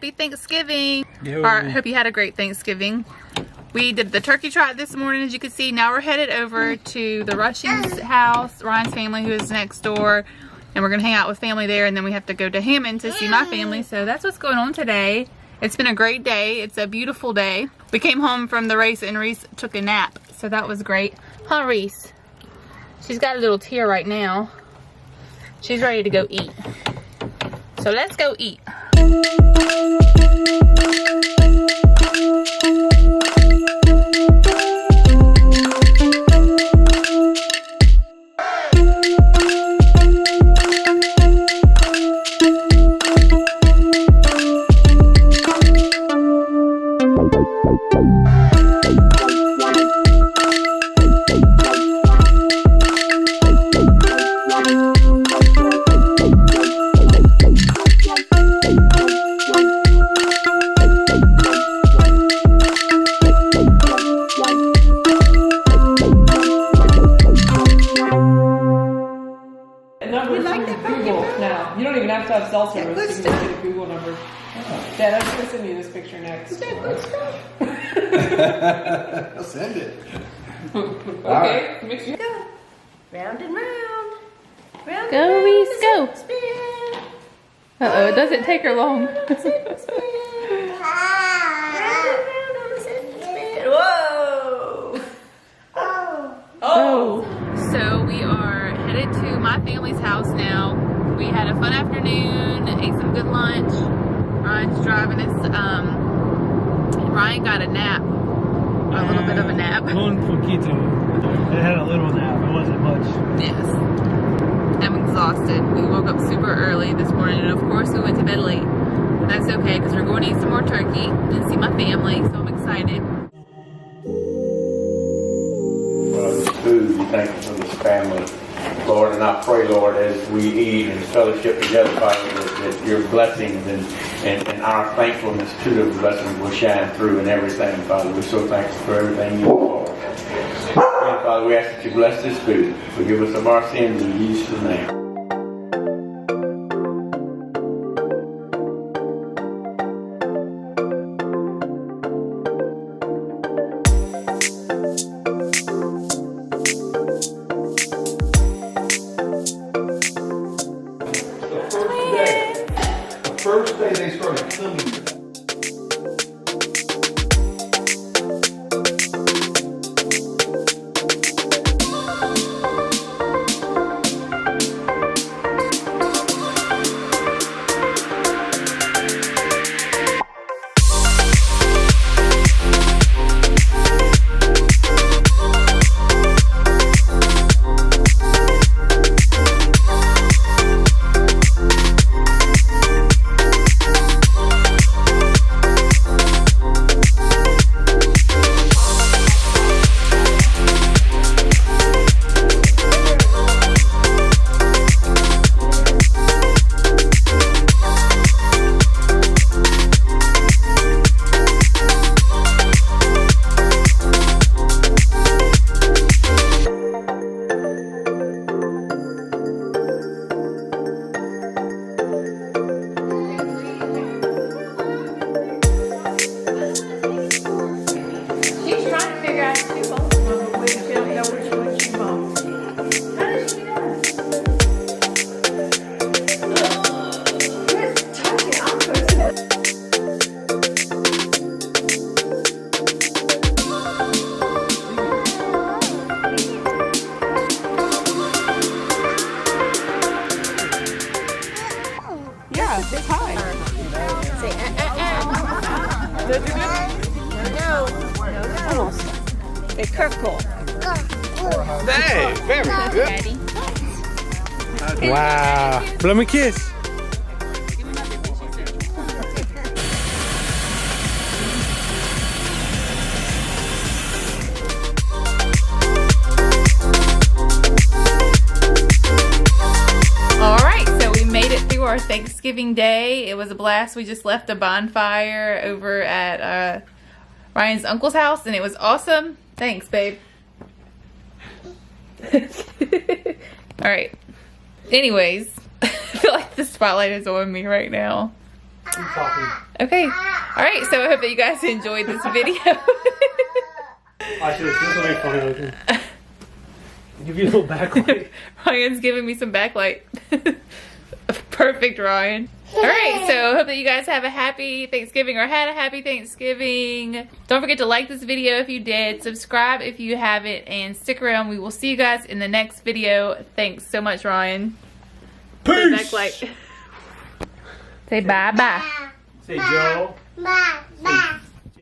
happy Thanksgiving. Or I hope you had a great Thanksgiving. We did the turkey trot this morning, as you can see. Now we're headed over to the Rushing's house, Ryan's family, who is next door. And we're going to hang out with family there, and then we have to go to Hammond to see my family. So that's what's going on today. It's been a great day. It's a beautiful day. We came home from the race, and Reese took a nap. So that was great. Huh, Reese? She's got a little tear right now. She's ready to go eat. So let's go eat. You don't even have to have cell service. You can just get a Google number. Oh. Dad, I'm going to send you this picture next. Is that good stuff? I'll send it. Okay, mix it. Go. Round and round. Round Go, and round. Reese, go. Spin. Uh-oh, it doesn't take her long. Spin. Round and round on the spin. Whoa. Oh. So we are headed to my family's house now. We had a fun afternoon, ate some good lunch. Ryan's driving us. Ryan got a nap. A little bit of a nap. Un poquito. It had a little nap. It wasn't much. Yes. I'm exhausted. We woke up super early this morning, and of course we went to bed late. But that's okay, because we're going to eat some more turkey and see my family, so I'm excited. Well, this food, we thank you for this family, Lord, and I pray, Lord, as we eat and fellowship together, Father, that your blessings and our thankfulness to those blessings will shine through in everything, Father. We're so thankful for everything you do, Lord. And Father, we ask that you bless this food. Forgive us of our sins in Jesus' name. First day they started coming to that. It's high. Say, No. They crackle. Hey, very good. Wow. Blow me a kiss. Our Thanksgiving day. It was a blast. We just left a bonfire over at Ryan's uncle's house, and it was awesome. Thanks, babe. All right. Anyways, I feel like the spotlight is on me right now. Keep talking. Okay. All right. So I hope that you guys enjoyed this video. I should have. This will be funny looking. Give you a little backlight. Ryan's giving me some backlight. Perfect, Ryan. All right, so I hope that you guys have a happy Thanksgiving or had a happy Thanksgiving. Don't forget to like this video if you did, subscribe if you haven't, and stick around. We will see you guys in the next video. Thanks so much, Ryan. Peace. Backlight. Say bye-bye. Say Joe. Bye. Bye.